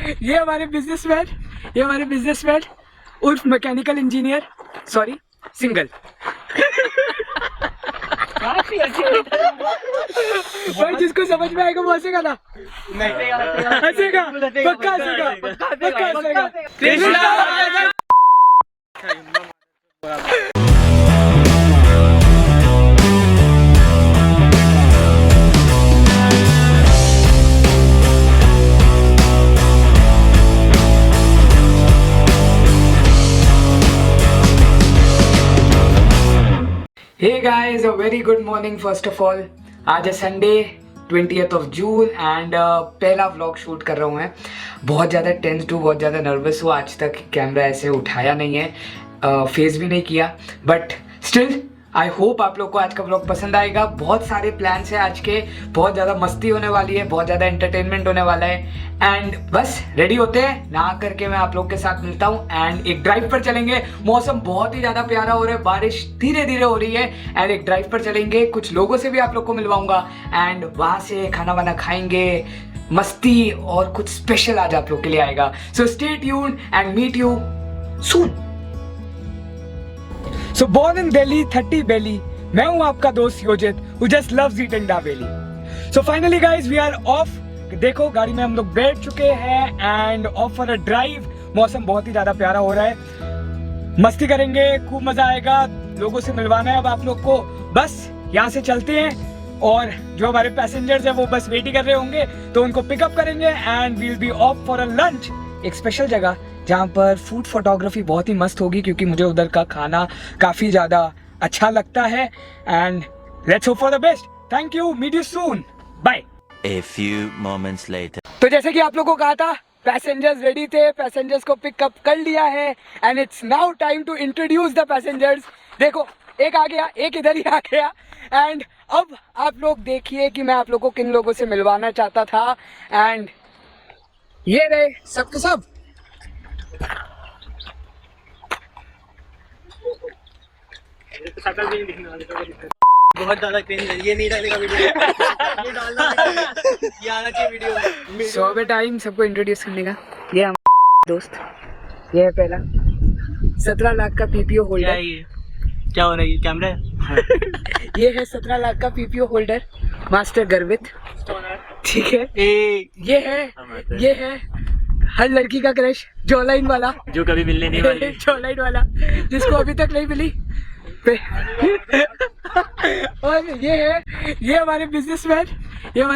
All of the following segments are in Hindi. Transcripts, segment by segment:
ये हमारे बिजनेसमैन उर्फ मैकेनिकल इंजीनियर, सॉरी सिंगल। भाई जिसको समझ में आएगा वो हंसेगा ना? हंसेगा, पक्का हंसेगा। Hey guys, a very good morning first of all. आज है Sunday 20th of June and पहला व्लॉग शूट कर रहा हूँ मैं। बहुत ज़्यादा टेंस्ड हूँ, बहुत ज़्यादा नर्वस हूँ। आज तक कैमरा ऐसे उठाया नहीं है, फेस भी नहीं किया, बट स्टिल आई होप आप लोग को आज का व्लॉग पसंद आएगा। बहुत सारे प्लान्स हैं आज के, बहुत ज़्यादा मस्ती होने वाली है, बहुत ज़्यादा एंटरटेनमेंट होने वाला है। एंड बस रेडी होते हैं, नहा करके मैं आप लोग के साथ मिलता हूँ एंड एक ड्राइव पर चलेंगे। मौसम बहुत ही ज़्यादा प्यारा हो रहा है, बारिश धीरे धीरे हो रही है एंड एक ड्राइव पर चलेंगे। कुछ लोगों से भी आप लोग को मिलवाऊंगा एंड वहाँ से खाना वाना खाएंगे, मस्ती और कुछ स्पेशल आज आप लोग के लिए आएगा। So stay tuned and meet you soon. So born in Delhi, 30 belly, मैं हूँ आपका दोस्त योजित who just loves eating dabeli. So finally guys we are off। देखो गाड़ी में हम लोग बैठ चुके हैं end of for a drive. मौसम बहुत ही ज्यादा प्यारा हो रहा है, मस्ती करेंगे, खूब मजा आएगा। लोगों से मिलवाना है अब आप लोग को। बस यहाँ से चलते हैं और जो हमारे पैसेंजर्स हैं वो बस वेट ही कर रहे होंगे, तो उनको पिकअप करेंगे and will be off for a lunch. एक स्पेशल जगह जहाँ पर फूड फोटोग्राफी बहुत ही मस्त होगी, क्योंकि मुझे उधर का खाना काफ़ी ज़्यादा अच्छा लगता है। And let's hope for the best. Thank you, meet you soon, bye. A few moments later. तो जैसे कि आप लोगों को कहा था, पैसेंजर्स रेडी थे, पैसेंजर्स को पिकअप कर लिया है and it's now time to introduce the passengers. देखो एक आ गया, एक इधर ही आ गया एंड अब आप लोग देखिए कि मैं आप लोगों को किन लोगों से मिलवाना चाहता था। एंड ये रहे सब के सब। बहुत ज्यादा क्रिंज है, ये नहीं डालेगा वीडियो। ये डालना, ये आना चाहिए वीडियो में। सो अब टाइम सबको इंट्रोड्यूस करने का। ये हमारा दोस्त, ये है पहला 17 लाख का पीपीओ होल्डर। क्या हो रहा है, ये कैमरा है? ये है 17 लाख का पीपीओ होल्डर मास्टर गर्वित, ठीक है। ये है हर लड़की का क्रश, जॉलाइन वाला, जो कभी मिलने नहीं वाली। जॉलाइन वाला जिसको अभी तक नहीं मिली। और ये हमारे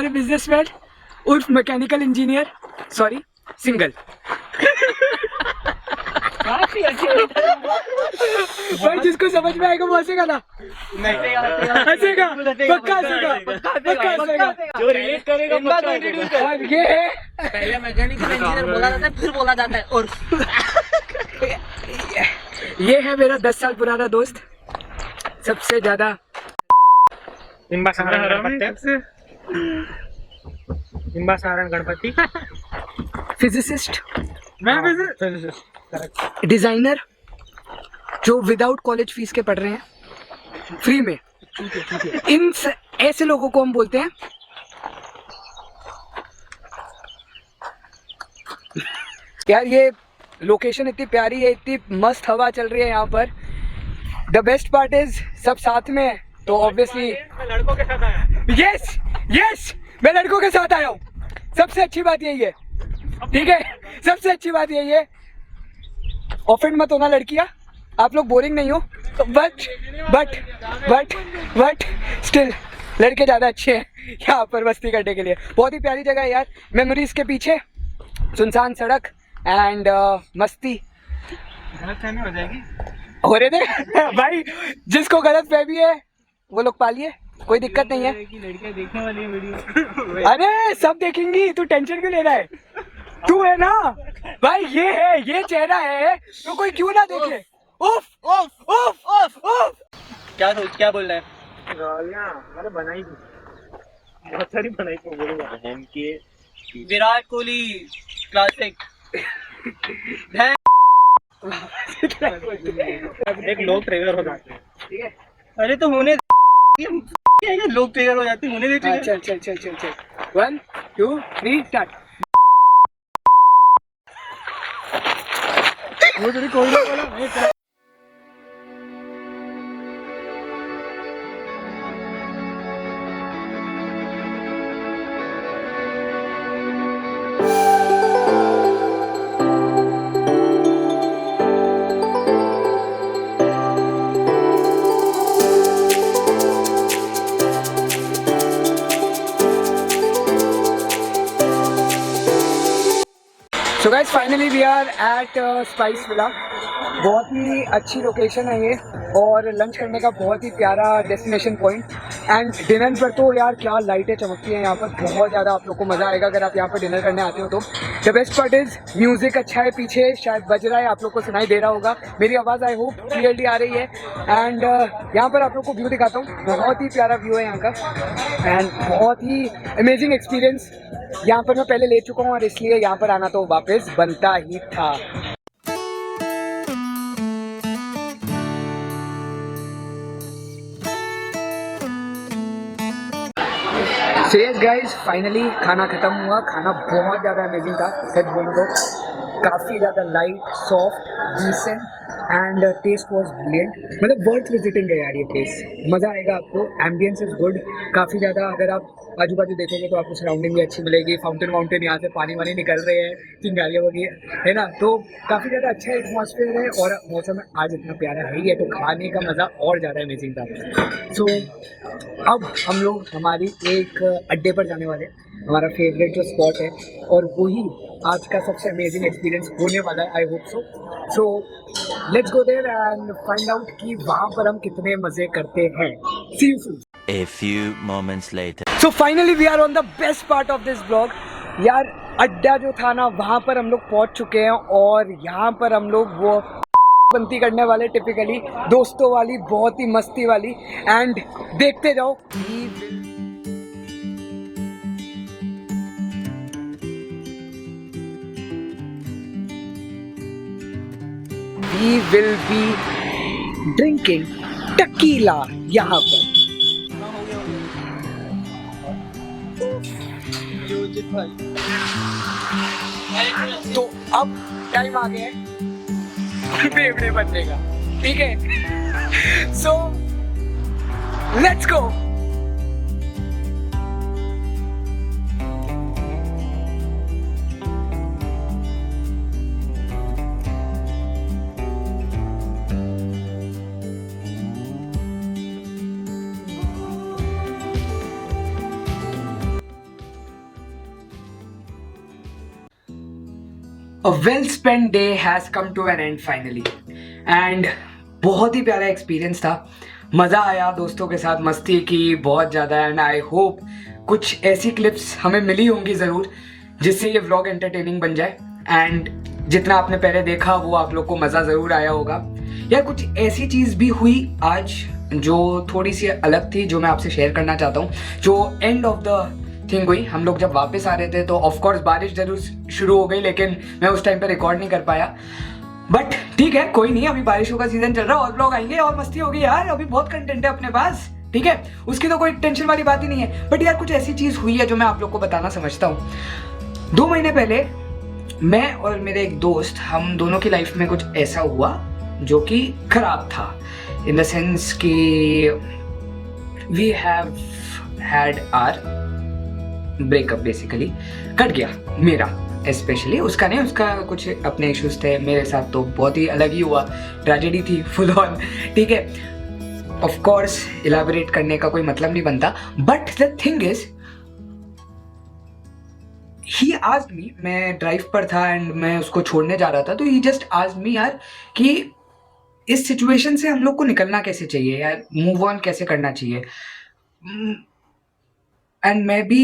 बिजनेसमैन उर्फ मैकेनिकल इंजीनियर, सॉरी सिंगल। भाई जिसको समझ में आएगा वो हंसेगा ना? हंसेगा, पक्का हंसेगा। जो रिलेट करेगा और ये है पहले मैकेनिकल इंजीनियर बोला जाता है, फिर बोला जाता है। और ये है मेरा 10 साल पुराना दोस्त, सबसे ज्यादा बिंबासारण गणपति, फिजिसिस्ट, डिजाइनर, जो विदाउट कॉलेज फीस के पढ़ रहे हैं फ्री में। ऐसे लोगों को हम बोलते हैं यार। ये लोकेशन इतनी प्यारी है, इतनी मस्त हवा चल रही है यहाँ पर। द बेस्ट पार्ट इज सब साथ में है, तो ऑब्वियसली मैं लड़कों के साथ आया। यस मैं लड़कों के साथ आया हूँ। सबसे अच्छी बात यही है, ठीक है, सबसे अच्छी बात यही है। ऑफेंड मत होना लड़कियाँ, आप लोग बोरिंग नहीं हो, बट स्टिल लड़के ज़्यादा अच्छे हैं यहाँ पर मस्ती करने के लिए। बहुत ही प्यारी जगह है यार, मेमोरीज के पीछे सुनसान सड़क एंड मस्ती। गलतफहमी हो जाएगी, हो रहे थे भाई, जिसको गलत फहमी है वो लोग पालिए, कोई दिक्कत नहीं है। लड़कियां देखने वाली है वीडियो। अरे सब देखेंगी, तू टेंशन क्यों ले रहा है? तू है ना भाई, ये चेहरा है तो कोई क्यों ना देखे। उफ उफ उफ उफ उफ। क्या बोल रहा है? गालियां मैंने बनाई थी, बहुत सारी बनाई थी। बोलूंगा विराट कोहली क्लासिक। एक लोग ट्रिगर हो जाते हैं, ठीक है? अरे तो होने ये लोग ट्रिगर हो जाते हैं, होने देते हैं। चल 1 2 3 स्टार्ट। वो थोड़ी कॉरिडोर वाला है। So guys, finally we are at Spice Villa. बहुत ही अच्छी लोकेशन है ये और लंच करने का बहुत ही प्यारा डेस्टिनेशन पॉइंट। एंड डिनर पर तो यार क्या लाइटें चमकती हैं यहाँ पर, बहुत ज़्यादा आप लोग को मज़ा आएगा अगर आप यहाँ पर डिनर करने आते हो तो। The best part is music अच्छा है, पीछे शायद बज रहा है, आप लोग को सुनाई दे रहा होगा, मेरी आवाज़ आई होप क्लियरली आ रही है। एंड यहाँ पर आप लोग को व्यू दिखाता हूँ, बहुत ही प्यारा व्यू है यहाँ का एंड बहुत ही अमेजिंग एक्सपीरियंस। यहाँ पर मैं पहले ले चुका हूँ और इसलिए यहाँ पर आना तो वापस बनता ही था। So yes guys, फाइनली खाना खत्म हुआ। खाना बहुत ज़्यादा अमेजिंग था, सच बोलूँ तो काफ़ी ज़्यादा light, soft, decent and taste was brilliant. मतलब वर्थ विजिटिंग है यार ये प्लेस, मज़ा आएगा आपको। एम्बियंस इज़ गुड काफ़ी ज़्यादा। अगर आप आजू बाजू देखोगे तो आपको सराउंडिंग भी अच्छी मिलेगी। फाउंटेन यहाँ से पानी वानी निकल रहे हैं, चिंगारियाँ वगैरह है ना, तो काफ़ी ज़्यादा अच्छा एटमॉस्फेयर है और मौसम आज इतना प्यारा है ही है, तो खाने का मज़ा और ज़्यादा अमेजिंग था। सो अब हम लोग हमारी एक अड्डे पर जाने वाले हैं, हमारा फेवरेट जो स्पॉट है, और वही आज का सबसे अमेजिंग एक्सपीरियंस होने वाला है, I hope so. So let's go there and find out कि वहाँ पर हम कितने मज़े करते हैं। See you soon. A few moments later. So finally we are on the best part of this vlog. यार अड्डा जो था ना, वहाँ पर हम लोग पहुँच चुके हैं और यहाँ पर हम लोग वो बनती करने वाले, टिपिकली दोस्तों वाली, बहुत ही मस्ती वाली। एंड देखते जाओ। We will be drinking tequila यहाँ पर। तो अब टाइम आ गया है बेवड़े बनने का, ठीक है। सो let's go. A well spent day has come to an end finally and बहुत ही प्यारा एक्सपीरियंस था, मज़ा आया दोस्तों के साथ, मस्ती की बहुत ज़्यादा। एंड आई होप कुछ ऐसी क्लिप्स हमें मिली होंगी ज़रूर जिससे ये व्लॉग एंटरटेनिंग बन जाए। एंड जितना आपने पहले देखा वो आप लोग को मज़ा ज़रूर आया होगा। यार कुछ ऐसी चीज़ भी हुई आज जो थोड़ी सी अलग थी, जो मैं आपसे शेयर करना चाहता हूँ। जो एंड ऑफ द थिंग हुई, हम लोग जब वापस आ रहे थे तो ऑफ कोर्स बारिश जरूर शुरू हो गई, लेकिन मैं उस टाइम पे रिकॉर्ड नहीं कर पाया। बट ठीक है, कोई नहीं, अभी बारिशों का सीजन चल रहा है और व्लॉग आएंगे और मस्ती होगी यार, अभी बहुत कंटेंट है अपने पास, ठीक है, उसकी तो कोई टेंशन वाली बात ही नहीं है। बट यार कुछ ऐसी चीज़ हुई है जो मैं आप लोग को बताना समझता हूँ। 2 महीने पहले मैं और मेरे एक दोस्त, हम दोनों की लाइफ में कुछ ऐसा हुआ जो कि खराब था, इन द सेंस कि we have had our breakup, basically cut गया मेरा, स्पेशली उसका नहीं, उसका कुछ अपने इश्यूज थे, मेरे साथ तो बहुत ही अलग ही हुआ, ट्रेजेडी थी फुल ऑन, ठीक है। ऑफ कोर्स इलाबोरेट करने का कोई मतलब नहीं बनता, but the thing is he asked me, मैं ड्राइव पर था एंड मैं उसको छोड़ने जा रहा था, तो ही जस्ट आस्क्ड मी यार कि इस सिचुएशन से हम लोग को निकलना कैसे चाहिए यार, मूव ऑन कैसे करना चाहिए। एंड मैं भी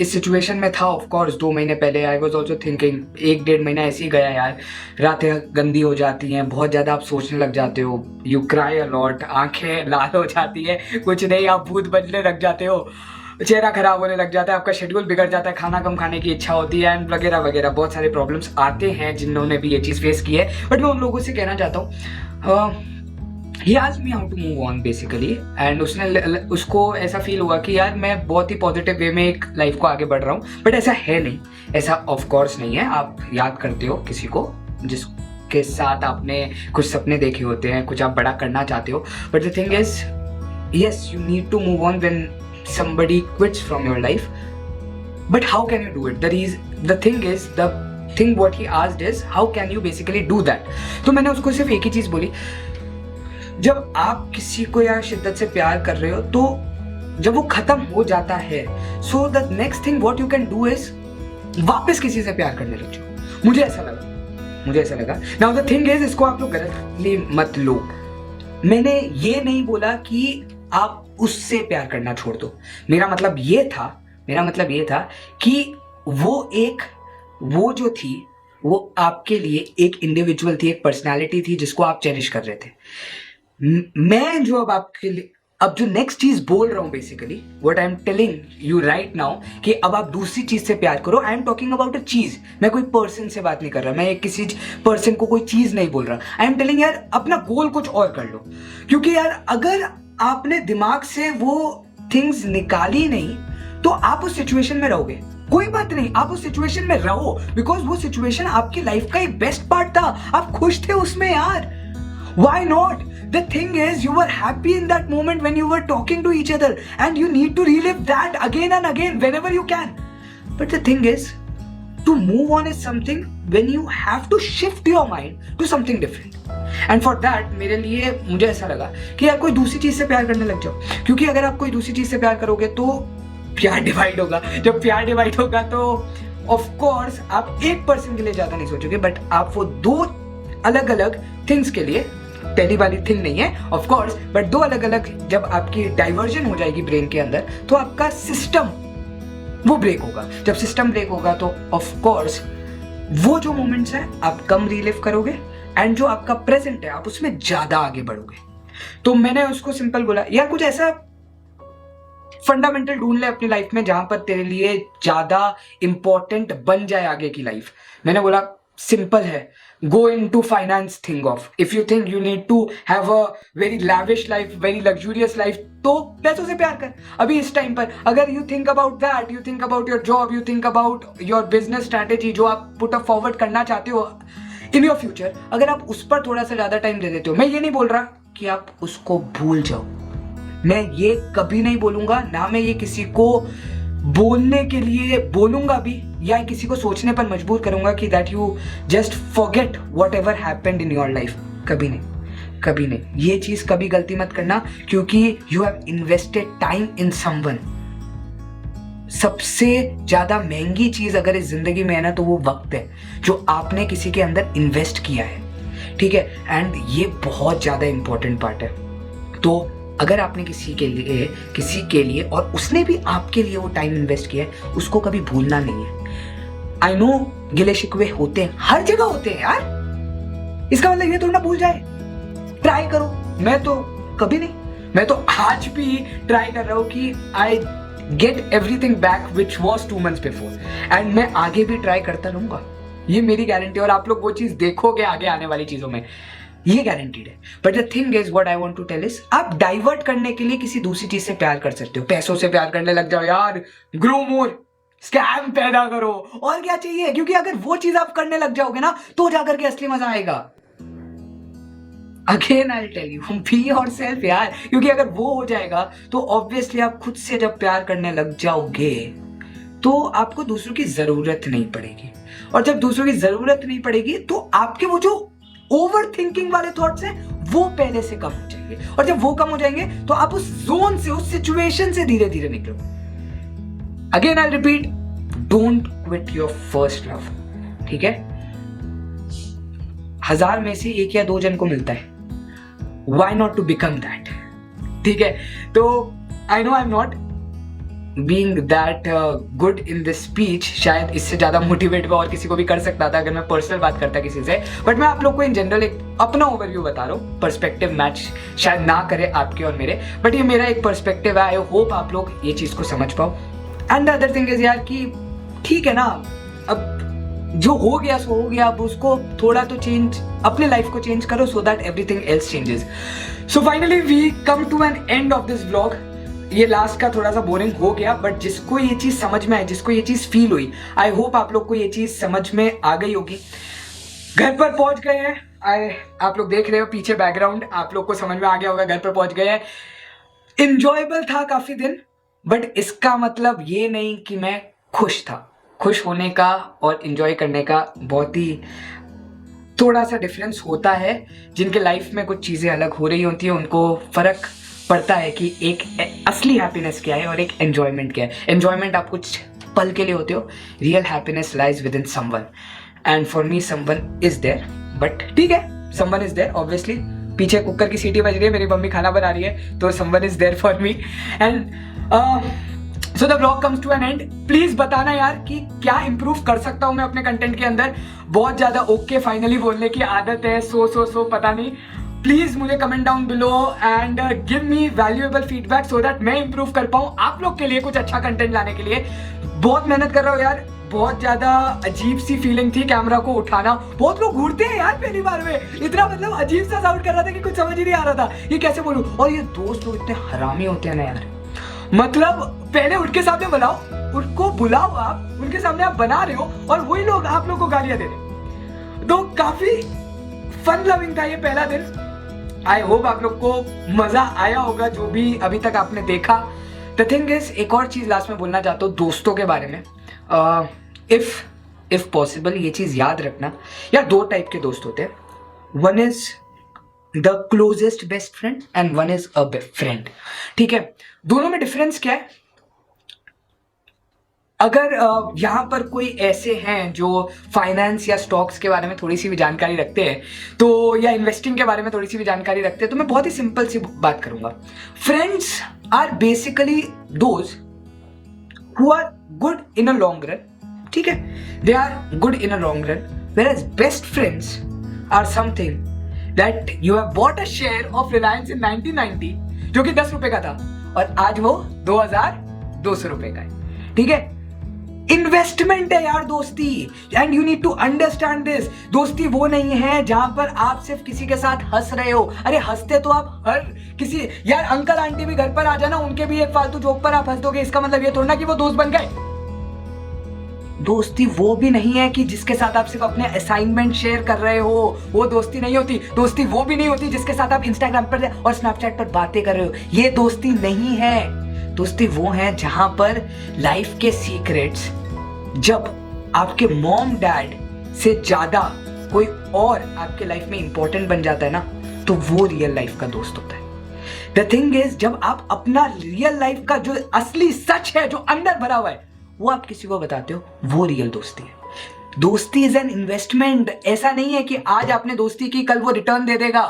इस सिचुएशन में था ऑफ कोर्स 2 महीने पहले। आई वॉज ऑल्सो थिंकिंग, 1-1.5 महीना ऐसे ही गया यार, रातें गंदी हो जाती हैं, बहुत ज़्यादा आप सोचने लग जाते हो, यू क्राई अ लॉट, आंखें लाल हो जाती है, कुछ नहीं आप भूत बनने लग जाते हो, चेहरा खराब होने लग जाता है, आपका शेड्यूल बिगड़ जाता है, खाना कम खाने की इच्छा होती है एंड वगैरह वगैरह, बहुत सारे प्रॉब्लम्स आते हैं जिन्होंने भी ये चीज़ फेस की है। बट मैं उन लोगों से कहना चाहता हूँ, he asked me how to move on basically, and उसको ऐसा फील हुआ कि यार मैं बहुत ही पॉजिटिव वे में एक लाइफ को आगे बढ़ रहा हूँ, बट ऐसा है नहीं, ऐसा ऑफ कोर्स नहीं है। आप याद करते हो किसी को के साथ आपने कुछ सपने देखे होते हैं, कुछ आप बड़ा करना चाहते हो, but the thing is yes, you need to move on when somebody quits from your life, but how can you do it? The thing what he asked is how can you basically do that? तो मैंने उसको सिर्फ एक ही चीज बोली, जब आप किसी को या शिद्दत से प्यार कर रहे हो तो जब वो खत्म हो जाता है, so the next thing what you can do is वापस किसी से प्यार करने लग जाओ। मुझे ऐसा लगा। Now the thing is, इसको आप लोग गलत मत लो। मैंने ये नहीं बोला कि आप उससे प्यार करना छोड़ दो। मेरा मतलब ये था कि वो जो थी वो आपके लिए एक इंडिविजुअल थी, एक पर्सनालिटी थी जिसको आप चेरिश कर रहे थे। मैं जो अब जो नेक्स्ट चीज बोल रहा हूं, basically what I am telling you right now, कि अब आप दूसरी चीज से प्यार करो। I am talking about a चीज। मैं कोई पर्सन से बात नहीं कर रहा, मैं किसी पर्सन को कोई चीज नहीं बोल रहा। आई एम टेलिंग यार, अपना गोल कुछ और कर लो, क्योंकि यार अगर आपने दिमाग से वो थिंग्स निकाली नहीं तो आप उस सिचुएशन में रहोगे। कोई बात नहीं, आप उस सिचुएशन में रहो, बिकॉज वो सिचुएशन आपकी लाइफ का एक बेस्ट पार्ट था। आप खुश थे उसमें यार, why not? The thing is, you were happy in that moment when you were talking to each other, and you need to relive that again and again whenever you can. But the thing is, to move on is something when you have to shift your mind to something different. And for that, मेरे लिए मुझे ऐसा लगा कि यार कोई दूसरी चीज से प्यार करने लग जाओ, क्योंकि अगर आप कोई दूसरी चीज से प्यार करोगे तो प्यार डिवाइड होगा। जब प्यार डिवाइड होगा तो ऑफ कोर्स आप एक पर्सन के लिए ज्यादा नहीं सोचोगे, बट आप वो दो अलग अलग थिंग्स के लिए, पहली वाली थिंग नहीं है ऑफ कोर्स, बट दो अलग अलग जब आपकी डाइवर्जन हो जाएगी ब्रेन के अंदर, तो आपका सिस्टम वो ब्रेक होगा। जब सिस्टम ब्रेक होगा तो ऑफ कोर्स वो जो मोमेंट्स है आप कम रिलीव करोगे, एंड जो आपका प्रेजेंट है आप उसमें ज्यादा आगे बढ़ोगे। तो मैंने उसको सिंपल बोला, यार कुछ ऐसा फंडामेंटल ढूंढ ले अपनी लाइफ में जहां पर तेरे लिए ज्यादा इंपॉर्टेंट बन जाए आगे की लाइफ। मैंने बोला सिंपल है, go into finance thing off. If you think you need to have a very lavish life, very luxurious life, तो पैसों से प्यार कर अभी इस टाइम पर। अगर you think about that, you think about your job, you think about your business strategy जो आप put up forward करना चाहते हो in your future, अगर आप उस पर थोड़ा सा ज्यादा टाइम दे देते हो, मैं ये नहीं बोल रहा कि आप उसको भूल जाओ, मैं ये कभी नहीं बोलूंगा, ना मैं ये किसी को बोलने के लिए बोलूंगा भी, या किसी को सोचने पर मजबूर करूंगा कि that you just forget what ever happened in your life. कभी नहीं, ये चीज कभी गलती मत करना, क्योंकि you have invested time in someone. सबसे ज्यादा महंगी चीज अगर इस जिंदगी में है ना, तो वो वक्त है जो आपने किसी के अंदर इन्वेस्ट किया है, ठीक है। एंड ये बहुत ज्यादा इंपॉर्टेंट पार्ट है। तो अगर आपने किसी के लिए और उसने भी आपके लिए वो टाइम इन्वेस्ट किया है, उसको कभी भूलना नहीं है। आई नो गिले शिकवे होते हैं, हर जगह होते हैं यार, इसका मतलब ये थोड़ा ना भूल जाए। ट्राई करो, मैं तो कभी नहीं, मैं तो आज भी ट्राई कर रहा हूँ कि I get everything back which was 2 months before, and मैं आगे भी ट्राई करता रहूंगा, ये मेरी गारंटी। और आप लोग वो चीज देखोगे आगे आने वाली चीजों में, ये गारंटीड है। But the thing is what I want to tell is, आप डाइवर्ट करने के लिए किसी दूसरी चीज से प्यार कर सकते हो। पैसों से प्यार करने लग जाओ यार, ग्रो मोर, स्कैम पैदा करो, और क्या चाहिए, क्योंकि अगर वो चीज आप करने लग जाओगे ना, तो जाकर के असली मजा आएगा। Again I tell you, be yourself यार, क्योंकि अगर वो हो जाएगा तो ऑब्वियसली आप खुद से जब प्यार करने लग जाओगे तो आपको दूसरों की जरूरत नहीं पड़ेगी, और जब दूसरों की जरूरत नहीं पड़ेगी तो आपके वो जो ओवर थिंकिंग वाले थॉट्स हैं वो पहले से कम हो जाएंगे, और जब वो कम हो जाएंगे तो आप उस जोन से, उस सिचुएशन से धीरे धीरे निकलोगे। Again I repeat, don't quit your first love, ठीक है। 1000 में से 1 या 2 जन को मिलता है, why not to become that, ठीक है। तो I know I am not being that good in this speech, शायद इससे ज्यादा मोटिवेट हुआ और किसी को भी कर सकता था अगर मैं पर्सनल बात करता किसी से, बट मैं आप लोग को इन जनरल एक अपना ओवरव्यू बता रहा हूँ। पर्सपेक्टिव मैच शायद ना करे आपके और मेरे, बट ये मेरा एक पर्सपेक्टिव है। आई होप आप लोग ये चीज को समझ पाओ। And the other thing is यार कि ठीक है ना, अब जो हो गया सो हो गया, अब उसको थोड़ा तो चेंज, अपने लाइफ को चेंज करो so that everything else changes. So finally we come to an end of this vlog. ये लास्ट का थोड़ा सा बोरिंग हो गया, बट जिसको ये चीज समझ में आई, जिसको ये चीज फील हुई, आई होप आप लोग को ये चीज समझ में आ गई होगी। घर पर पहुंच गए हैं। आप लोग देख रहे हो पीछे बैकग्राउंड, आप लोग को समझ में आ गया होगा, घर पर पहुंच गए हैं। इंजॉयबल था काफी दिन, बट इसका मतलब ये नहीं कि मैं खुश था। खुश होने का और इंजॉय करने का बहुत ही थोड़ा सा डिफरेंस होता है। जिनके लाइफ में कुछ चीज़ें अलग हो रही होती हैं उनको फ़र्क पड़ता है कि एक असली हैप्पीनेस क्या है और एक एन्जॉयमेंट क्या है। एन्जॉयमेंट आप कुछ पल के लिए होते हो, real happiness lies within someone, and for me someone is there. But ठीक है, समवन इज देयर ऑब्वियसली। पीछे कुकर की सीटी बज रही है, मेरी मम्मी खाना बना रही है, तो someone is there for me. And so the vlog comes to an end. Please बताना यार कि क्या इंप्रूव कर सकता हूं मैं अपने कंटेंट के अंदर। बहुत ज्यादा ओके फाइनली बोलने की आदत है, सो पता नहीं। प्लीज मुझे comment down below and give me valuable feedback so that मैं इंप्रूव कर पाऊं आप लोग के लिए कुछ अच्छा कंटेंट लाने के लिए। बहुत मेहनत कर रहा हूं यार, बहुत ज्यादा अजीब सी फीलिंग थी कैमरा को उठाना। बहुत लोग घूरते हैं यार पहली बार में, इतना मतलब अजीब सा साउंड कर रहा था कि कुछ समझ ही नहीं आ रहा था ये कैसे बोलूं। और ये दोस्त लोग इतने हरामी होते हैं ना यार, मतलब पहले उनके सामने बनाओ, उनको बुलाओ, आप उनके सामने आप बना रहे हो और वही लोग आप लोग को गालियां दे रहे। तो काफी फन लविंग था ये पहला दिन। आई होप आप लोग को मजा आया होगा जो भी अभी तक आपने देखा। द थिंग इज, एक और चीज लास्ट में बोलना चाहता हूँ दोस्तों के बारे में। इफ पॉसिबल ये चीज याद रखना यार, दो टाइप के दोस्त होते हैं। One is the closest best friend and one is a friend. ठीक है, दोनों में डिफरेंस क्या है? अगर यहाँ पर कोई ऐसे हैं जो फाइनेंस या स्टॉक्स के बारे में थोड़ी सी भी जानकारी रखते हैं, तो या इन्वेस्टिंग के बारे में थोड़ी सी भी जानकारी रखते हैं, तो मैं बहुत ही सिंपल सी बात करूंगा। Friends are basically those who are good in a long run. ठीक है, they are good in a long run, whereas best friends are something that you have bought a share of Reliance in 1990 जो कि 10 रुपए का था और आज वो 2200 रुपए का है। ठीक है, इन्वेस्टमेंट है यार दोस्ती, and you need to understand this. दोस्ती वो नहीं है जहां पर आप सिर्फ किसी के साथ हंस रहे हो। अरे हंसते तो आप हर किसी, यार अंकल आंटी भी घर पर आ जाना, उनके भी एक फालतू जोक पर आप हंस दोगे, इसका मतलब ये थोड़ा ना कि वो दोस्त बन गए। दोस्ती वो भी नहीं है कि जिसके साथ आप सिर्फ अपने असाइनमेंट शेयर कर रहे हो, वो दोस्ती नहीं होती। दोस्ती वो भी नहीं होती जिसके साथ आप इंस्टाग्राम पर और स्नैपचैट पर बातें कर रहे हो, ये दोस्ती नहीं है। दोस्ती वो है जहां पर लाइफ के सीक्रेट्स, जब आपके मॉम डैड से ज्यादा कोई और आपके लाइफ में इंपॉर्टेंट बन जाता है ना, तो वो रियल लाइफ का दोस्त होता है। द थिंग इज, जब आप अपना रियल लाइफ का जो असली सच है जो अंदर भरा हुआ है वो आप किसी को बताते हो, वो रियल दोस्ती है। दोस्ती इज एन इन्वेस्टमेंट। ऐसा नहीं है कि आज आपने दोस्ती की कल वो रिटर्न दे देगा।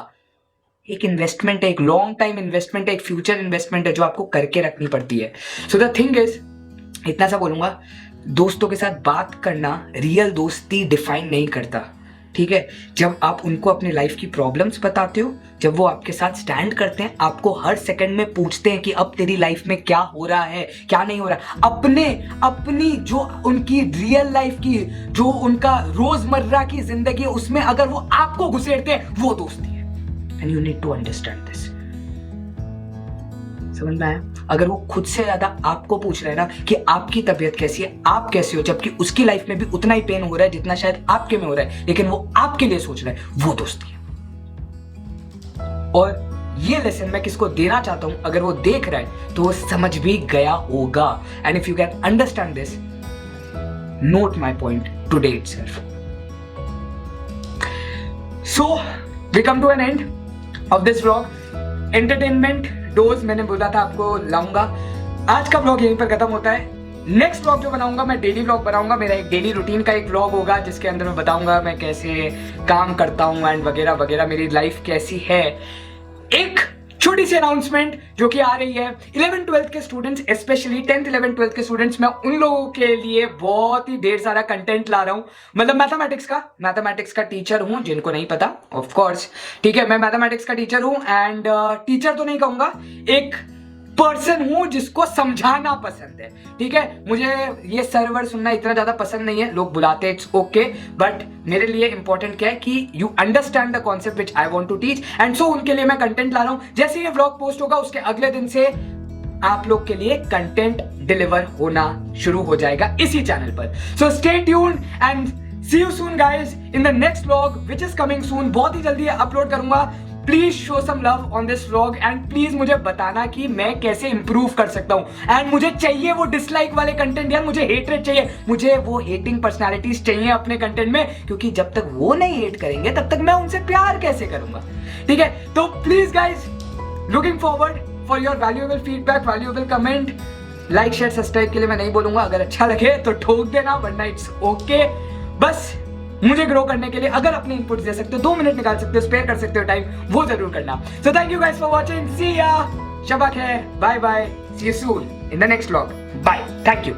एक इन्वेस्टमेंट है, एक लॉन्ग टाइम इन्वेस्टमेंट है, एक फ्यूचर इन्वेस्टमेंट है जो आपको करके रखनी पड़ती है। सो द थिंग इज, इतना सा बोलूंगा, दोस्तों के साथ बात करना रियल दोस्ती डिफाइन नहीं करता। ठीक है, जब आप उनको अपनी लाइफ की प्रॉब्लम्स बताते हो, जब वो आपके साथ स्टैंड करते हैं, आपको हर सेकंड में पूछते हैं कि अब तेरी लाइफ में क्या हो रहा है, क्या नहीं हो रहा, अपनी जो उनकी रियल लाइफ की, जो उनका रोजमर्रा की जिंदगी है, उसमें अगर वो आपको घुसेड़ते हैं, वो दोस्ती है। And you need to understand this. समझ में आया? अगर वो खुद से ज्यादा आपको पूछ रहा है ना कि आपकी तबीयत कैसी है, आप कैसे हो, जबकि उसकी लाइफ में भी उतना ही पेन हो रहा है जितना शायद आपके में हो रहा है, लेकिन वो आपके लिए सोच रहा है, वो दोस्ती है। और ये लेसन मैं किसको देना चाहता हूं, अगर वो देख रहा है तो वो समझ भी गया होगा। And if you can understand this, note my point today itself. So we come to an end of this vlog. Entertainment dose मैंने बोला था आपको लाऊंगा। आज का व्लॉग यहीं पर खत्म होता है। नेक्स्ट व्लॉग जो बनाऊंगा, मैं डेली व्लॉग बनाऊंगा। मेरा एक डेली रूटीन का एक व्लॉग होगा जिसके अंदर मैं बताऊंगा मैं कैसे काम करता हूं एंड वगैरह वगैरह, मेरी लाइफ कैसी है। एक छोटी सी अनाउंसमेंट जो कि आ रही है 11th-12th के students, specially 10th 11th 12th के स्टूडेंट्स, मैं उन लोगों के लिए बहुत ही ढेर सारा कंटेंट ला रहा हूं। मतलब मैथमेटिक्स का टीचर हूं, जिनको नहीं पता ऑफ कोर्स, ठीक है, मैं मैथमेटिक्स का टीचर हूं। एंड टीचर तो नहीं कहूंगा, एक पर्सन हूं जिसको समझाना पसंद है। ठीक है, मुझे ये सर्वर सुनना इतना ज्यादा पसंद नहीं है, लोग बुलाते हैं, इट्स ओके, बट मेरे लिए इंपॉर्टेंट क्या है कि you understand the concept which I want to teach, and so उनके लिए मैं कंटेंट ला रहा हूं। जैसे ये व्लॉग पोस्ट होगा उसके अगले दिन से आप लोग के लिए कंटेंट डिलीवर होना शुरू हो जाएगा इसी चैनल पर। So stay tuned and see you soon guys in the next vlog which is coming soon. बहुत ही जल्दी अपलोड करूंगा. Please show some love on this vlog and please मुझे बताना कि मैं कैसे इंप्रूव कर सकता हूं. एंड मुझे चाहिए वो डिसलाइक वाले कंटेंट यार. मुझे हेटरेट चाहिए. मुझे वो हेटिंग पर्सनालिटीज चाहिए अपने कंटेंट में, क्योंकि जब तक वो नहीं हेट करेंगे तब तक मैं उनसे प्यार कैसे करूंगा. ठीक है, तो please guys looking forward for your valuable feedback, valuable comment. Like share subscribe के लिए मैं नहीं बोलूंगा. अगर अच्छा लगे तो ठोक देना, वरना इट्स ओके. बस मुझे ग्रो करने के लिए अगर अपने इनपुट्स दे सकते हो, 2 मिनट निकाल सकते हो, स्पेयर कर सकते हो टाइम, वो जरूर करना. So thank you guys for watching. See ya. शबा खैर. Bye bye. See you soon in the next vlog. Bye. Thank you.